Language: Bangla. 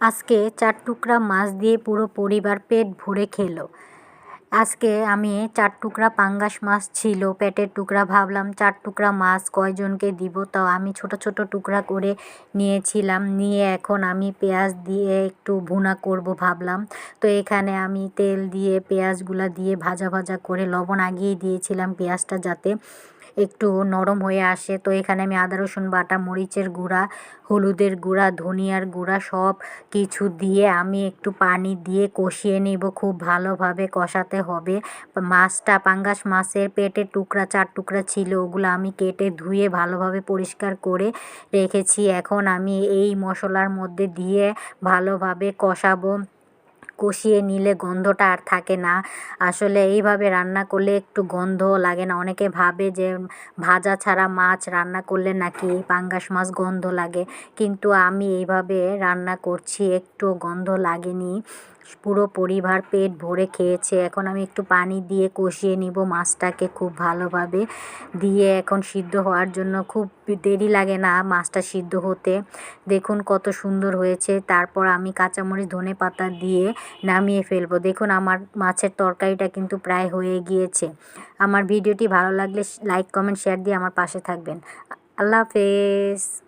আজকে 4 টুকরা মাছ দিয়ে পুরো পরিবার পেট ভরে খেলো। আজকে আমি 4 টুকরা পাঙ্গাস মাছ ছিল পেটের টুকরা, ভাবলাম 4 টুকরা মাছ কয়জনকে দিব, তাও আমি ছোট ছোট টুকরা করে নিয়েছিলাম। নিয়ে এখন আমি পেঁয়াজ দিয়ে একটু ভুনা করব ভাবলাম। তো এখানে আমি তেল দিয়ে পেঁয়াজগুলা দিয়ে ভাজা ভাজা করে লবণ আগিয়ে দিয়েছিলাম পেঁয়াজটা যাতে একটু নরম হয়ে আসে। তো এখানে আমি আদা রসুন বাটা, মরিচের গুঁড়া, হলুদের গুঁড়া, ধনিয়ার গুঁড়া সব কিছু দিয়ে আমি একটু পানি দিয়ে কষিয়ে নিব। খুব ভালোভাবে কষাতে হবে। মাছটা পাঙ্গাস মাছের পেটের টুকরা 4 টুকরা ছিল, ওগুলো আমি কেটে ধুয়ে ভালোভাবে পরিষ্কার করে রেখেছি। এখন আমি এই মশলার মধ্যে দিয়ে ভালোভাবে কষাবো। কষিয়ে নিলে গন্ধটা আর থাকে না। আসলে এইভাবে রান্না করলে একটু গন্ধও লাগে না। অনেকে ভাবে যে ভাজা ছাড়া মাছ রান্না করলে নাকি পাঙ্গাস মাছ গন্ধ লাগে, কিন্তু আমি এইভাবে রান্না করছি, একটু গন্ধ লাগেনি। পুরো পরিবার পেট ভরে খেয়েছে। এখন আমি একটু পানি দিয়ে কষিয়ে নিব মাছটাকে খুব ভালোভাবে। দিয়ে এখন সিদ্ধ হওয়ার জন্য খুব দেরি লাগে না মাছটা সিদ্ধ হতে। দেখুন কত সুন্দর হয়েছে। তারপর আমি কাঁচামরিচ ধনেপাতা দিয়ে নামিয়ে ফেলবো। দেখুন আমার মাছের তরকারিটা কিন্তু প্রায় হয়ে গিয়েছে। আমার ভিডিওটি ভালো লাগলে লাইক কমেন্ট শেয়ার দিয়ে আমার পাশে থাকবেন। আল্লাহ হাফেজ।